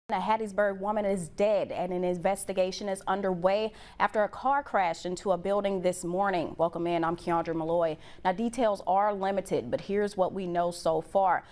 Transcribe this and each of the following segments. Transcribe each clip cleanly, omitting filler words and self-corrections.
A Hattiesburg woman is dead and an investigation is underway after a car crashed into a building this morning. Welcome in, I'm Keandra Malloy. Now, details are limited, but here's what we know so far.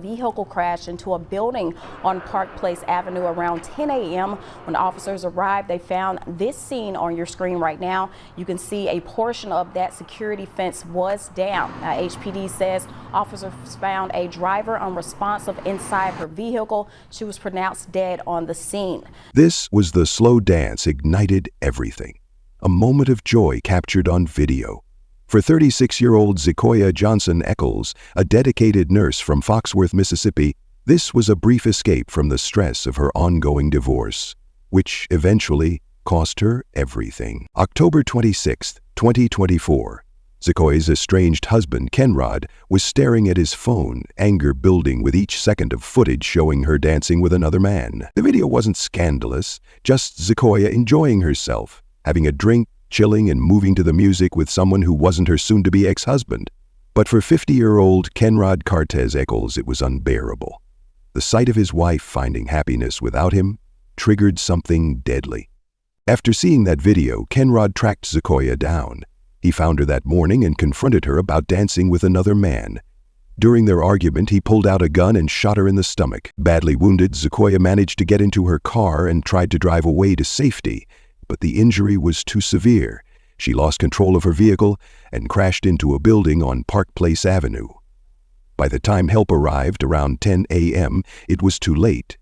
Vehicle crashed into a building on Park Place Avenue around 10 a.m. When officers arrived, they found this scene on your screen right now. You can see a portion of that security fence was down. Now, HPD says officers found a driver unresponsive inside her vehicle. She was pronounced dead on the scene. This was the slow dance ignited everything. A moment of joy captured on video. For 36-year-old Zikoya Johnson Echols, a dedicated nurse from Foxworth, Mississippi, this was a brief escape from the stress of her ongoing divorce, which eventually cost her everything. October 26, 2024, Zakoya's estranged husband, Kenrod, was staring at his phone, anger building with each second of footage showing her dancing with another man. The video wasn't scandalous, just Zakoya enjoying herself, having a drink, chilling and moving to the music with someone who wasn't her soon-to-be ex-husband. But for 50-year-old Kenrod Cartez Echols, it was unbearable. The sight of his wife finding happiness without him triggered something deadly. After seeing that video, Kenrod tracked Zakoya down. He found her that morning and confronted her about dancing with another man. During their argument, he pulled out a gun and shot her in the stomach. Badly wounded, Zakoya managed to get into her car and tried to drive away to safety. But the injury was too severe. She lost control of her vehicle and crashed into a building on Park Place Avenue. By the time help arrived around 10 a.m., it was too late.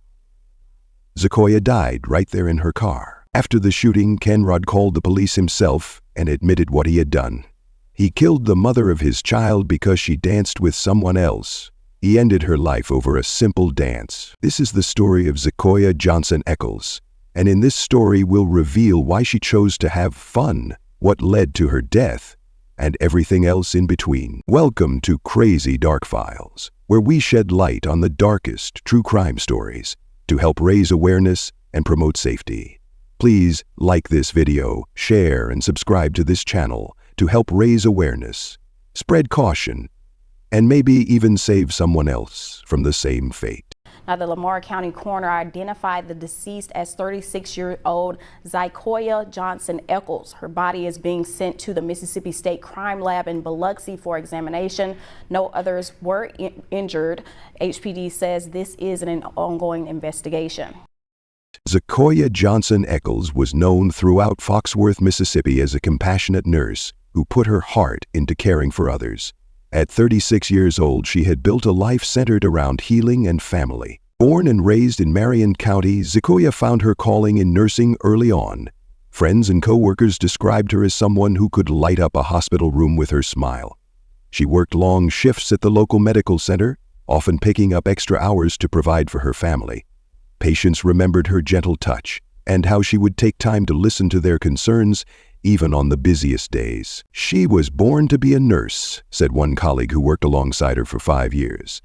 Zakoya died right there in her car. After the shooting, Kenrod called the police himself and admitted what he had done. He killed the mother of his child because she danced with someone else. He ended her life over a simple dance. This is the story of Zikoya Johnson Echols. And in this story, we'll reveal why she chose to have fun, what led to her death, and everything else in between. Welcome to Crazy Dark Files, where we shed light on the darkest true crime stories to help raise awareness and promote safety. Please like this video, share, and subscribe to this channel to help raise awareness, spread caution, and maybe even save someone else from the same fate. Now, the Lamar County coroner identified the deceased as 36-year-old Zikoya Johnson Echols. Her body is being sent to the Mississippi State Crime Lab in Biloxi for examination. No others were injured. HPD says this is an ongoing investigation. Zikoya Johnson Echols was known throughout Foxworth, Mississippi as a compassionate nurse who put her heart into caring for others. At 36 years old, she had built a life centered around healing and family. Born and raised in Marion County, Zakoya found her calling in nursing early on. Friends and co-workers described her as someone who could light up a hospital room with her smile. She worked long shifts at the local medical center, often picking up extra hours to provide for her family. Patients remembered her gentle touch and how she would take time to listen to their concerns, even on the busiest days. She was born to be a nurse, said one colleague who worked alongside her for 5 years.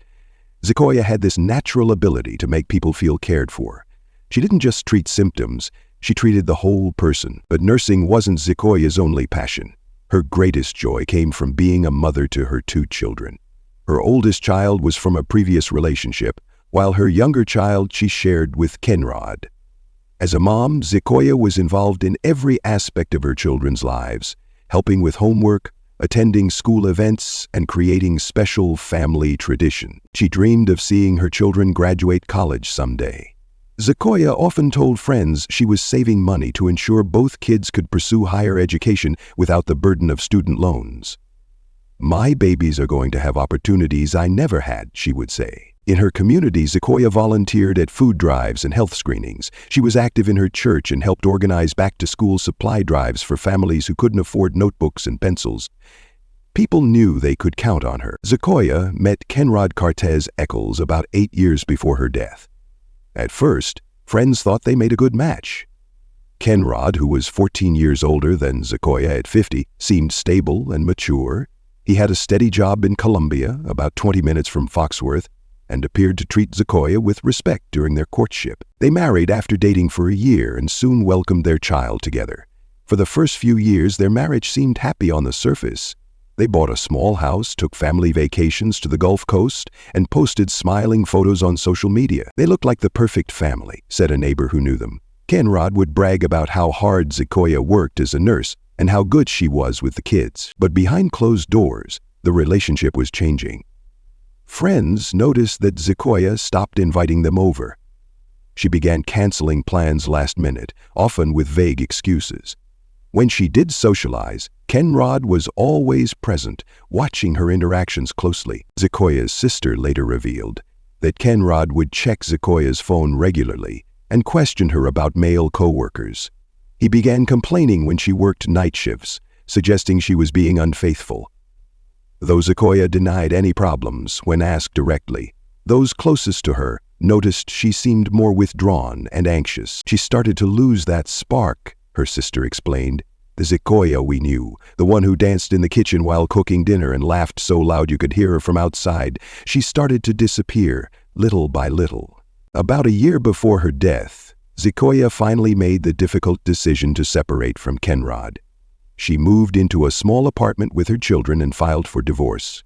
Zakoya had this natural ability to make people feel cared for. She didn't just treat symptoms, she treated the whole person. But nursing wasn't Zakoya's only passion. Her greatest joy came from being a mother to her 2 children. Her oldest child was from a previous relationship, while her younger child she shared with Kenrod. As a mom, Zakoya was involved in every aspect of her children's lives, helping with homework, attending school events, and creating special family tradition. She dreamed of seeing her children graduate college someday. Zakoya often told friends she was saving money to ensure both kids could pursue higher education without the burden of student loans. "My babies are going to have opportunities I never had," she would say. In her community, Zakoya volunteered at food drives and health screenings. She was active in her church and helped organize back-to-school supply drives for families who couldn't afford notebooks and pencils. People knew they could count on her. Zakoya met Kenrod Cartez Echols about 8 years before her death. At first, friends thought they made a good match. Kenrod, who was 14 years older than Zakoya at 50, seemed stable and mature. He had a steady job in Columbia, about 20 minutes from Foxworth. and appeared to treat Zakoya with respect during their courtship. They married after dating for a year and soon welcomed their child together. For the first few years, their marriage seemed happy on the surface. They bought a small house, took family vacations to the Gulf Coast, and posted smiling photos on social media. They looked like the perfect family, said a neighbor who knew them. Kenrod would brag about how hard Zakoya worked as a nurse and how good she was with the kids. But behind closed doors, the relationship was changing. Friends noticed that Zakoya stopped inviting them over. She began canceling plans last minute, often with vague excuses. When she did socialize, Kenrod was always present, watching her interactions closely. Zakoya's sister later revealed that Kenrod would check Zakoya's phone regularly and questioned her about male co-workers. He began complaining when she worked night shifts, suggesting she was being unfaithful. Though Zakoya denied any problems when asked directly, those closest to her noticed she seemed more withdrawn and anxious. She started to lose that spark, her sister explained. The Zakoya we knew, the one who danced in the kitchen while cooking dinner and laughed so loud you could hear her from outside, she started to disappear, little by little. About a year before her death, Zakoya finally made the difficult decision to separate from Kenrod. She moved into a small apartment with her children and filed for divorce.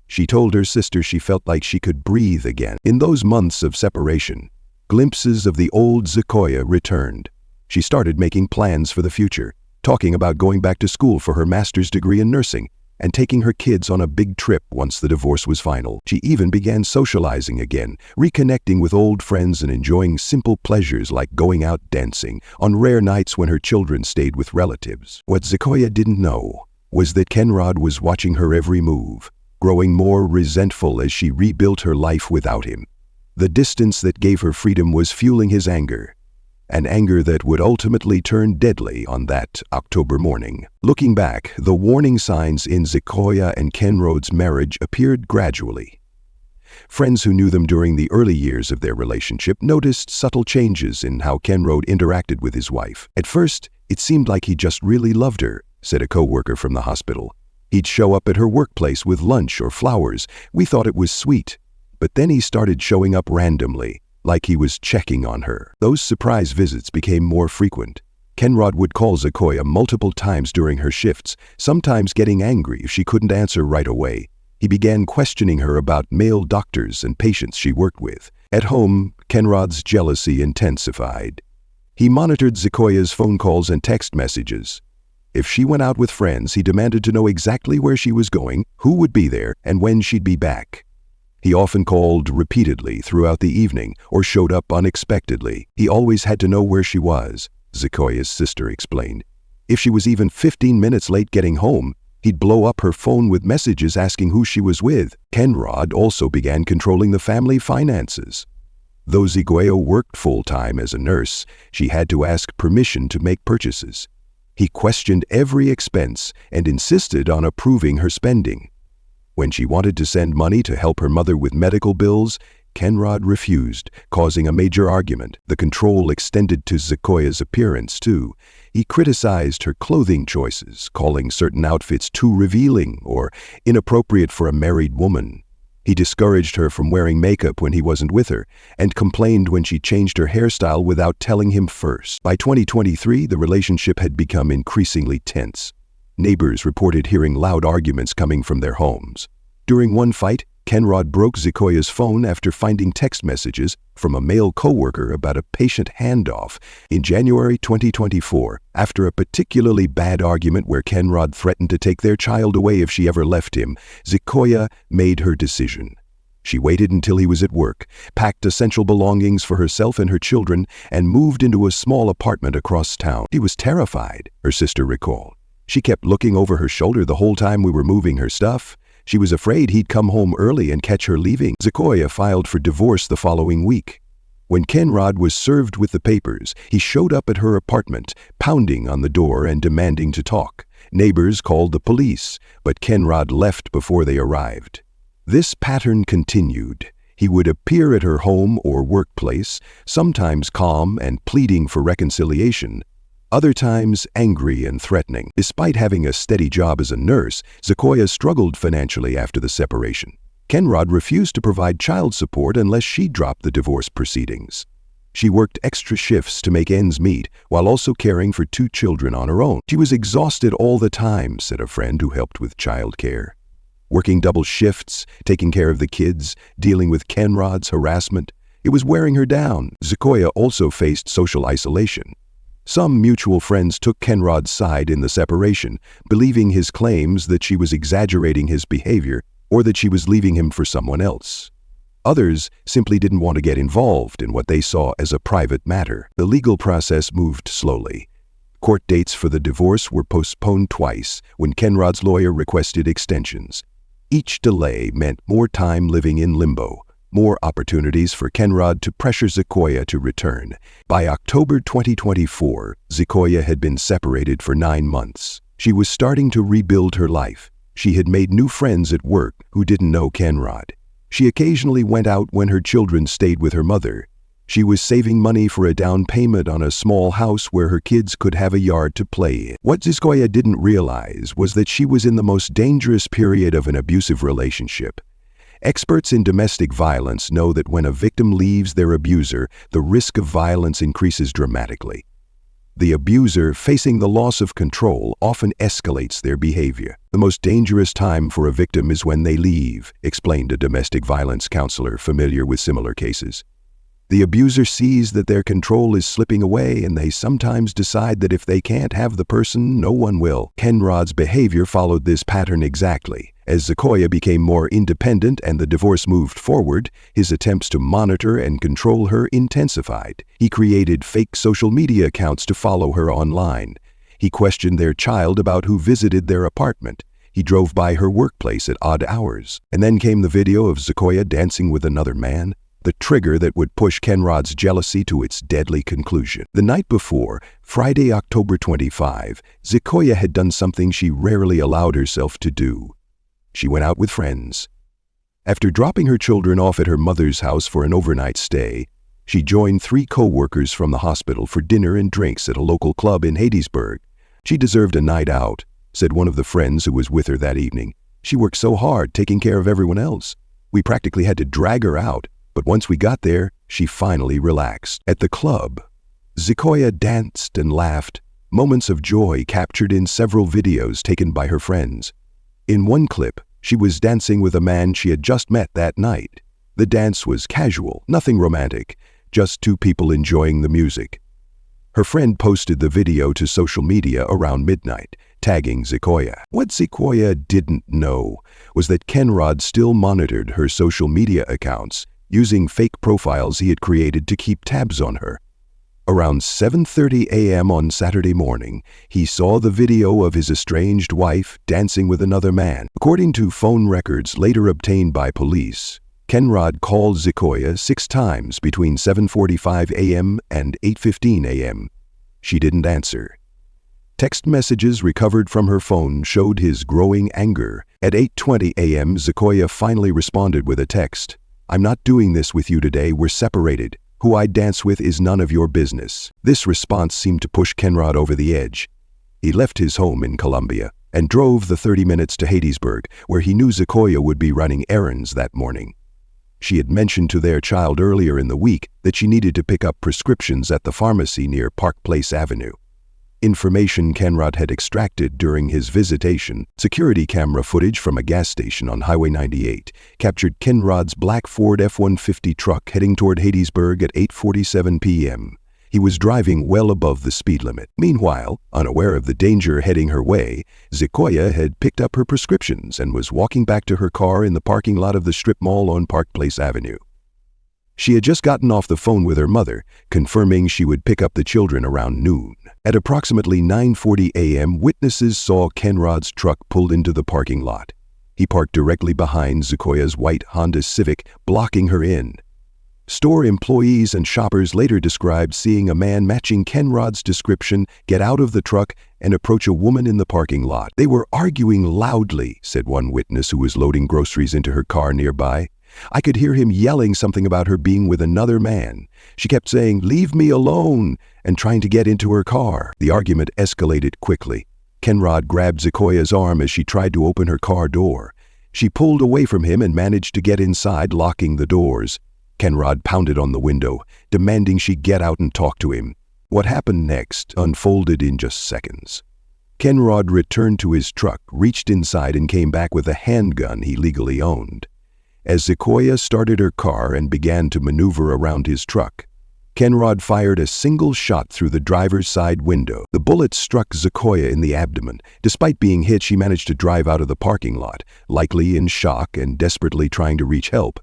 She told her sister she felt like she could breathe again. In those months of separation, glimpses of the old Zakoya returned. She started making plans for the future, talking about going back to school for her master's degree in nursing and taking her kids on a big trip once the divorce was final. She even began socializing again, reconnecting with old friends and enjoying simple pleasures like going out dancing on rare nights when her children stayed with relatives. What Zakoya didn't know was that Kenrod was watching her every move, growing more resentful as she rebuilt her life without him. The distance that gave her freedom was fueling his anger, an anger that would ultimately turn deadly on that October morning. Looking back, the warning signs in Zakoya and Kenrod's marriage appeared gradually. Friends who knew them during the early years of their relationship noticed subtle changes in how Kenrod interacted with his wife. At first, it seemed like he just really loved her, said a co-worker from the hospital. He'd show up at her workplace with lunch or flowers. We thought it was sweet. But then he started showing up randomly, like he was checking on her. Those surprise visits became more frequent. Kenrod would call Zakoya multiple times during her shifts, sometimes getting angry if she couldn't answer right away. He began questioning her about male doctors and patients she worked with. At home, Kenrod's jealousy intensified. He monitored Zakoya's phone calls and text messages. If she went out with friends, he demanded to know exactly where she was going, who would be there, and when she'd be back. He often called repeatedly throughout the evening or showed up unexpectedly. He always had to know where she was, Zakoya's sister explained. If she was even 15 minutes late getting home, he'd blow up her phone with messages asking who she was with. Kenrod also began controlling the family finances. Though Zakoya worked full-time as a nurse, she had to ask permission to make purchases. He questioned every expense and insisted on approving her spending. When she wanted to send money to help her mother with medical bills, Kenrod refused, causing a major argument. The control extended to Zakoya's appearance, too. He criticized her clothing choices, calling certain outfits too revealing or inappropriate for a married woman. He discouraged her from wearing makeup when he wasn't with her, and complained when she changed her hairstyle without telling him first. By 2023, the relationship had become increasingly tense. Neighbors reported hearing loud arguments coming from their homes. During one fight, Kenrod broke Zakoya's phone after finding text messages from a male co-worker about a patient handoff. In January 2024, after a particularly bad argument where Kenrod threatened to take their child away if she ever left him, Zakoya made her decision. She waited until he was at work, packed essential belongings for herself and her children, and moved into a small apartment across town. She was terrified, her sister recalled. She kept looking over her shoulder the whole time we were moving her stuff. She was afraid he'd come home early and catch her leaving. Zakoya filed for divorce the following week. When Kenrod was served with the papers, he showed up at her apartment, pounding on the door and demanding to talk. Neighbors called the police, but Kenrod left before they arrived. This pattern continued. He would appear at her home or workplace, sometimes calm and pleading for reconciliation, other times angry and threatening. Despite having a steady job as a nurse, Zakoya struggled financially after the separation. Kenrod refused to provide child support unless she dropped the divorce proceedings. She worked extra shifts to make ends meet while also caring for 2 children on her own. She was exhausted all the time, said a friend who helped with child care. Working double shifts, taking care of the kids, dealing with Kenrod's harassment, it was wearing her down. Zakoya also faced social isolation. Some mutual friends took Kenrod's side in the separation, believing his claims that she was exaggerating his behavior or that she was leaving him for someone else. Others simply didn't want to get involved in what they saw as a private matter. The legal process moved slowly. Court dates for the divorce were postponed twice when Kenrod's lawyer requested extensions. Each delay meant more time living in limbo, more opportunities for Kenrod to pressure Zakoya to return. By October 2024, Zakoya had been separated for 9 months. She was starting to rebuild her life. She had made new friends at work who didn't know Kenrod. She occasionally went out when her children stayed with her mother. She was saving money for a down payment on a small house where her kids could have a yard to play in. What Zakoya didn't realize was that she was in the most dangerous period of an abusive relationship. Experts in domestic violence know that when a victim leaves their abuser, the risk of violence increases dramatically. The abuser, facing the loss of control, often escalates their behavior. The most dangerous time for a victim is when they leave, explained a domestic violence counselor familiar with similar cases. The abuser sees that their control is slipping away, and they sometimes decide that if they can't have the person, no one will. Kenrod's behavior followed this pattern exactly. As Zakoya became more independent and the divorce moved forward, his attempts to monitor and control her intensified. He created fake social media accounts to follow her online. He questioned their child about who visited their apartment. He drove by her workplace at odd hours. And then came the video of Zakoya dancing with another man, the trigger that would push Kenrod's jealousy to its deadly conclusion. The night before, Friday, October 25, Zakoya had done something she rarely allowed herself to do. She went out with friends. After dropping her children off at her mother's house for an overnight stay, she joined 3 co-workers from the hospital for dinner and drinks at a local club in Hattiesburg. She deserved a night out, said one of the friends who was with her that evening. She worked so hard taking care of everyone else. We practically had to drag her out, but once we got there, she finally relaxed. At the club, Zakoya danced and laughed, moments of joy captured in several videos taken by her friends. In one clip, she was dancing with a man she had just met that night. The dance was casual, nothing romantic, just 2 people enjoying the music. Her friend posted the video to social media around midnight, tagging Zakoya. What Zakoya didn't know was that Kenrod still monitored her social media accounts, using fake profiles he had created to keep tabs on her. Around 7:30 a.m. on Saturday morning, he saw the video of his estranged wife dancing with another man. According to phone records later obtained by police, Kenrod called Zakoya 6 times between 7:45 a.m. and 8:15 a.m. She didn't answer. Text messages recovered from her phone showed his growing anger. At 8:20 a.m., Zakoya finally responded with a text. "I'm not doing this with you today, we're separated. Who I dance with is none of your business." This response seemed to push Kenrod over the edge. He left his home in Columbia and drove the 30 minutes to Hattiesburg, where he knew Zakoya would be running errands that morning. She had mentioned to their child earlier in the week that she needed to pick up prescriptions at the pharmacy near Park Place Avenue. Information Kenrod had extracted during his visitation, security camera footage from a gas station on Highway 98, captured Kenrod's black Ford F-150 truck heading toward Hattiesburg at 8:47 p.m. He was driving well above the speed limit. Meanwhile, unaware of the danger heading her way, Zakoya had picked up her prescriptions and was walking back to her car in the parking lot of the strip mall on Park Place Avenue. She had just gotten off the phone with her mother, confirming she would pick up the children around noon. At approximately 9:40 a.m., witnesses saw Kenrod's truck pulled into the parking lot. He parked directly behind Zakoya's white Honda Civic, blocking her in. Store employees and shoppers later described seeing a man matching Kenrod's description get out of the truck and approach a woman in the parking lot. "They were arguing loudly," said one witness who was loading groceries into her car nearby. "I could hear him yelling something about her being with another man. She kept saying, 'Leave me alone,' and trying to get into her car." The argument escalated quickly. Kenrod grabbed Zakoya's arm as she tried to open her car door. She pulled away from him and managed to get inside, locking the doors. Kenrod pounded on the window, demanding she get out and talk to him. What happened next unfolded in just seconds. Kenrod returned to his truck, reached inside, and came back with a handgun he legally owned. As Zakoya started her car and began to maneuver around his truck, Kenrod fired a single shot through the driver's side window. The bullet struck Zakoya in the abdomen. Despite being hit, she managed to drive out of the parking lot, likely in shock and desperately trying to reach help.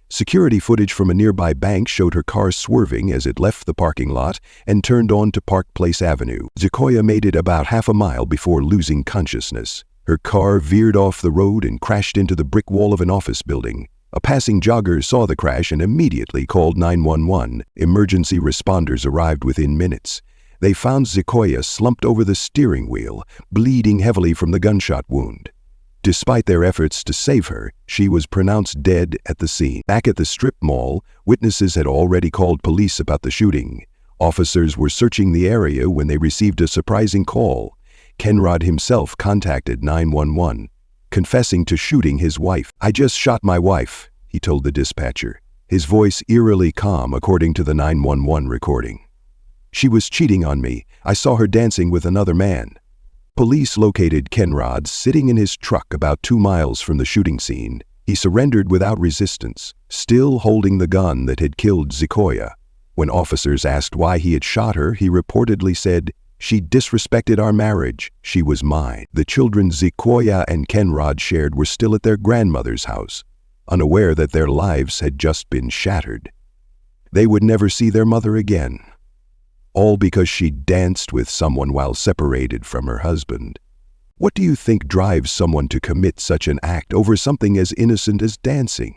Security footage from a nearby bank showed her car swerving as it left the parking lot and turned onto Park Place Avenue. Zakoya made it about half a mile before losing consciousness. Her car veered off the road and crashed into the brick wall of an office building. A passing jogger saw the crash and immediately called 911. Emergency responders arrived within minutes. They found Zakoya slumped over the steering wheel, bleeding heavily from the gunshot wound. Despite their efforts to save her, she was pronounced dead at the scene. Back at the strip mall, witnesses had already called police about the shooting. Officers were searching the area when they received a surprising call. Kenrod himself contacted 911, confessing to shooting his wife. "I just shot my wife," he told the dispatcher, his voice eerily calm according to the 911 recording. "She was cheating on me. I saw her dancing with another man." Police located Kenrod sitting in his truck about 2 miles from the shooting scene. He surrendered without resistance, still holding the gun that had killed Zakoya. When officers asked why he had shot her, he reportedly said, "She disrespected our marriage. She was mine." The children Zakoya and Kenrod shared were still at their grandmother's house, unaware that their lives had just been shattered. They would never see their mother again. All because she danced with someone while separated from her husband. What do you think drives someone to commit such an act over something as innocent as dancing?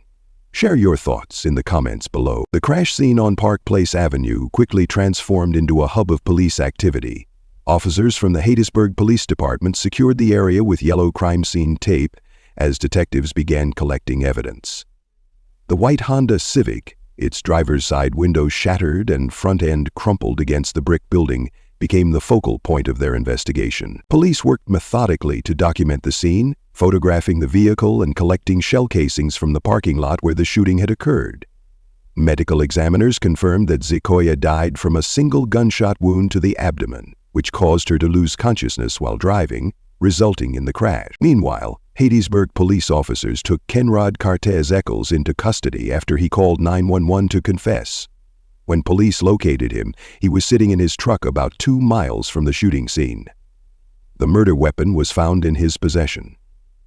Share your thoughts in the comments below. The crash scene on Park Place Avenue quickly transformed into a hub of police activity. Officers from the Hattiesburg Police Department secured the area with yellow crime scene tape as detectives began collecting evidence. The white Honda Civic, its driver's side window shattered and front end crumpled against the brick building, became the focal point of their investigation. Police worked methodically to document the scene, photographing the vehicle and collecting shell casings from the parking lot where the shooting had occurred. Medical examiners confirmed that Zakoya died from a single gunshot wound to the abdomen, which caused her to lose consciousness while driving, resulting in the crash. Meanwhile, Hattiesburg police officers took Kenrod Cartez Echols into custody after he called 911 to confess. When police located him, he was sitting in his truck about 2 miles from the shooting scene. The murder weapon was found in his possession.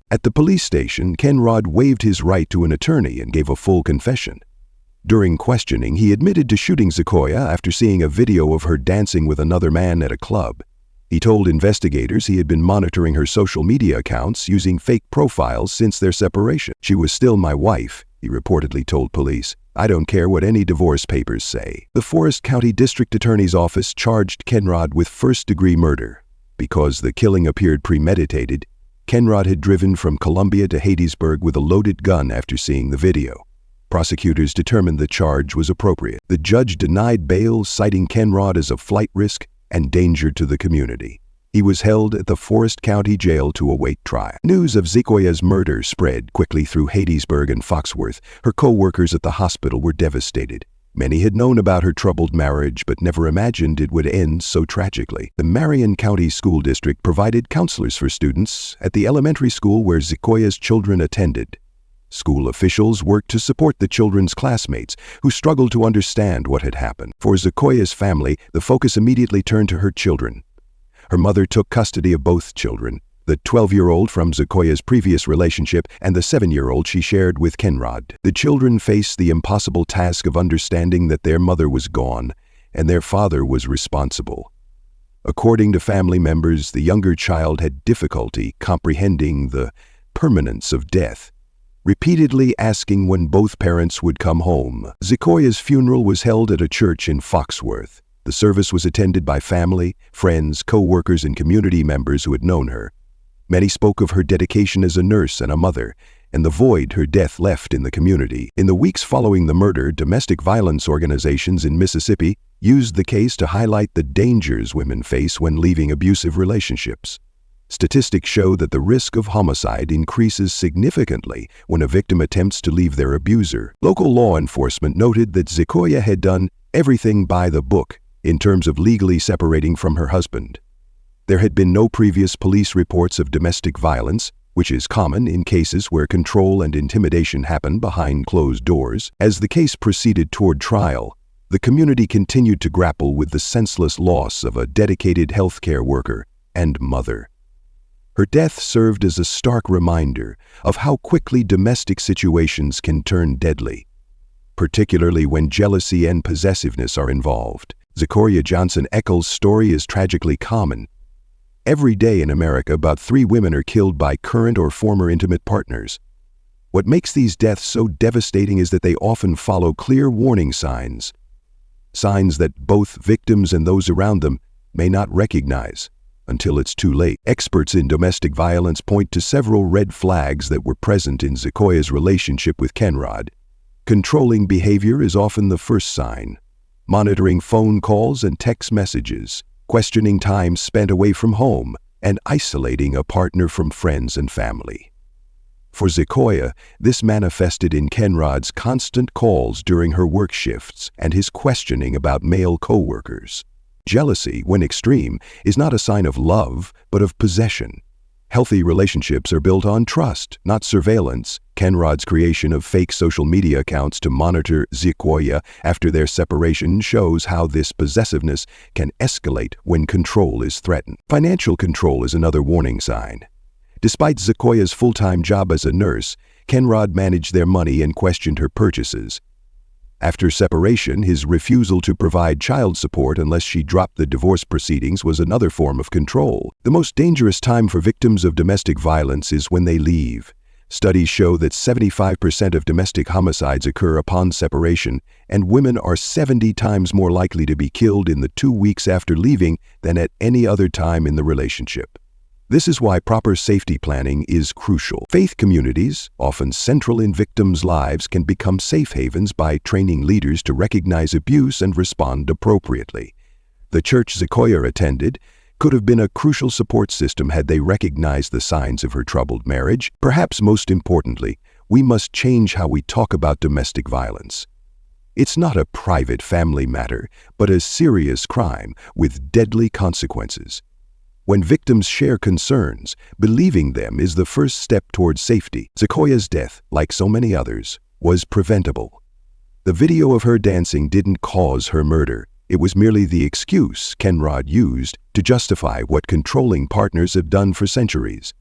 At the police station, Kenrod waived his right to an attorney and gave a full confession. During questioning, he admitted to shooting Zakoya after seeing a video of her dancing with another man at a club. He told investigators he had been monitoring her social media accounts using fake profiles since their separation. "She was still my wife," he reportedly told police. "I don't care what any divorce papers say." The Forest County District Attorney's Office charged Kenrod with first-degree murder. Because the killing appeared premeditated, Kenrod had driven from Columbia to Hattiesburg with a loaded gun after seeing the video. Prosecutors determined the charge was appropriate. The judge denied bail, citing Kenrod as a flight risk and danger to the community. He was held at the Forest County Jail to await trial. News of Zakoya's murder spread quickly through Hattiesburg and Foxworth. Her co-workers at the hospital were devastated. Many had known about her troubled marriage but never imagined it would end so tragically. The Marion County School District provided counselors for students at the elementary school where Zakoya's children attended. School officials worked to support the children's classmates who struggled to understand what had happened. For Zakoya's family, the focus immediately turned to her children. Her mother took custody of both children, the 12-year-old from Zakoya's previous relationship and the 7-year-old she shared with Kenrod. The children faced the impossible task of understanding that their mother was gone and their father was responsible. According to family members, the younger child had difficulty comprehending the permanence of death, repeatedly asking when both parents would come home. Zakoya's funeral was held at a church in Foxworth. The service was attended by family, friends, co-workers, and community members who had known her. Many spoke of her dedication as a nurse and a mother, and the void her death left in the community. In the weeks following the murder, domestic violence organizations in Mississippi used the case to highlight the dangers women face when leaving abusive relationships. Statistics show that the risk of homicide increases significantly when a victim attempts to leave their abuser. Local law enforcement noted that Zakoya had done everything by the book in terms of legally separating from her husband. There had been no previous police reports of domestic violence, which is common in cases where control and intimidation happen behind closed doors. As the case proceeded toward trial, the community continued to grapple with the senseless loss of a dedicated healthcare worker and mother. Her death served as a stark reminder of how quickly domestic situations can turn deadly, particularly when jealousy and possessiveness are involved. Zikoya Johnson Echols' story is tragically common. Every day in America, about 3 women are killed by current or former intimate partners. What makes these deaths so devastating is that they often follow clear warning signs that both victims and those around them may not recognize until it's too late. Experts in domestic violence point to several red flags that were present in Zakoya's relationship with Kenrod. Controlling behavior is often the first sign. Monitoring phone calls and text messages, questioning time spent away from home, and isolating a partner from friends and family. For Zakoya, this manifested in Kenrod's constant calls during her work shifts and his questioning about male co-workers. Jealousy, when extreme, is not a sign of love, but of possession. Healthy relationships are built on trust, not surveillance. Kenrod's creation of fake social media accounts to monitor Zakoya after their separation shows how this possessiveness can escalate when control is threatened. Financial control is another warning sign. Despite Zakoya's full-time job as a nurse, Kenrod managed their money and questioned her purchases. After separation, his refusal to provide child support unless she dropped the divorce proceedings was another form of control. The most dangerous time for victims of domestic violence is when they leave. Studies show that 75% of domestic homicides occur upon separation, and women are 70 times more likely to be killed in the 2 weeks after leaving than at any other time in the relationship. This is why proper safety planning is crucial. Faith communities, often central in victims' lives, can become safe havens by training leaders to recognize abuse and respond appropriately. The church Zakoya attended could have been a crucial support system had they recognized the signs of her troubled marriage. Perhaps most importantly, we must change how we talk about domestic violence. It's not a private family matter, but a serious crime with deadly consequences. When victims share concerns, believing them is the first step towards safety. Zakoya's death, like so many others, was preventable. The video of her dancing didn't cause her murder. It was merely the excuse Kenrod used to justify what controlling partners have done for centuries,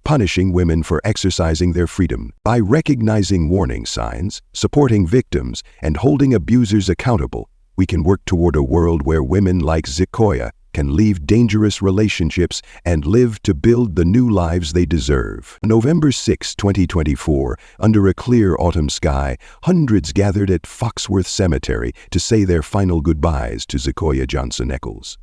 punishing women for exercising their freedom. By recognizing warning signs, supporting victims, and holding abusers accountable, we can work toward a world where women like Zakoya can leave dangerous relationships and live to build the new lives they deserve. On November 6, 2024, under a clear autumn sky, hundreds gathered at Foxworth Cemetery to say their final goodbyes to Zikoya Johnson Echols.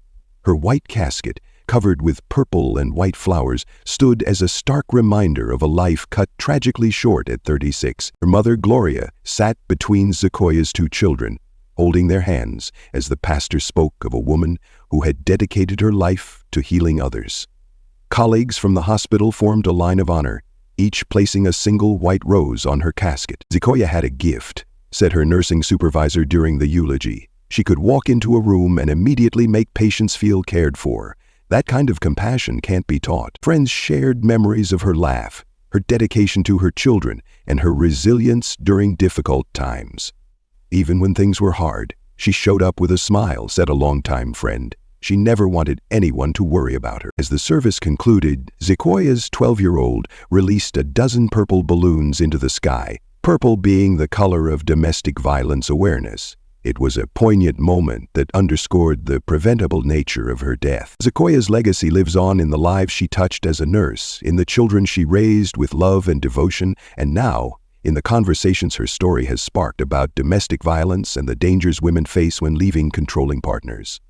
Her white casket, covered with purple and white flowers, stood as a stark reminder of a life cut tragically short at 36. Her mother, Gloria, sat between Zakoya's 2 children, holding their hands as the pastor spoke of a woman who had dedicated her life to healing others. Colleagues from the hospital formed a line of honor, each placing a single white rose on her casket. Zakoya had a gift, said her nursing supervisor during the eulogy. She could walk into a room and immediately make patients feel cared for. That kind of compassion can't be taught. Friends shared memories of her laugh, her dedication to her children, and her resilience during difficult times. Even when things were hard, she showed up with a smile, said a longtime friend. She never wanted anyone to worry about her. As the service concluded, Zakoya's 12-year-old released a dozen purple balloons into the sky, purple being the color of domestic violence awareness. It was a poignant moment that underscored the preventable nature of her death. Zakoya's legacy lives on in the lives she touched as a nurse, in the children she raised with love and devotion, and now, in the conversations her story has sparked about domestic violence and the dangers women face when leaving controlling partners.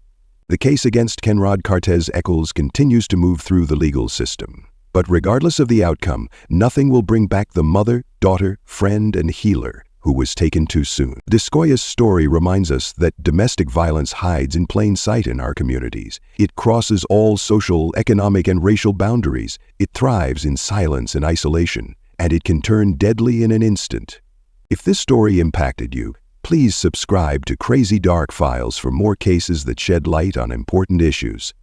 The case against Kenrod Cartez Echols continues to move through the legal system. But regardless of the outcome, nothing will bring back the mother, daughter, friend, and healer who was taken too soon. Zakoya's story reminds us that domestic violence hides in plain sight in our communities. It crosses all social, economic, and racial boundaries. It thrives in silence and isolation, and it can turn deadly in an instant. If this story impacted you, please subscribe to Crazy Dark Files for more cases that shed light on important issues.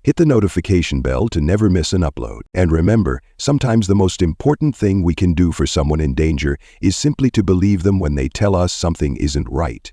Hit the notification bell to never miss an upload. And remember, sometimes the most important thing we can do for someone in danger is simply to believe them when they tell us something isn't right.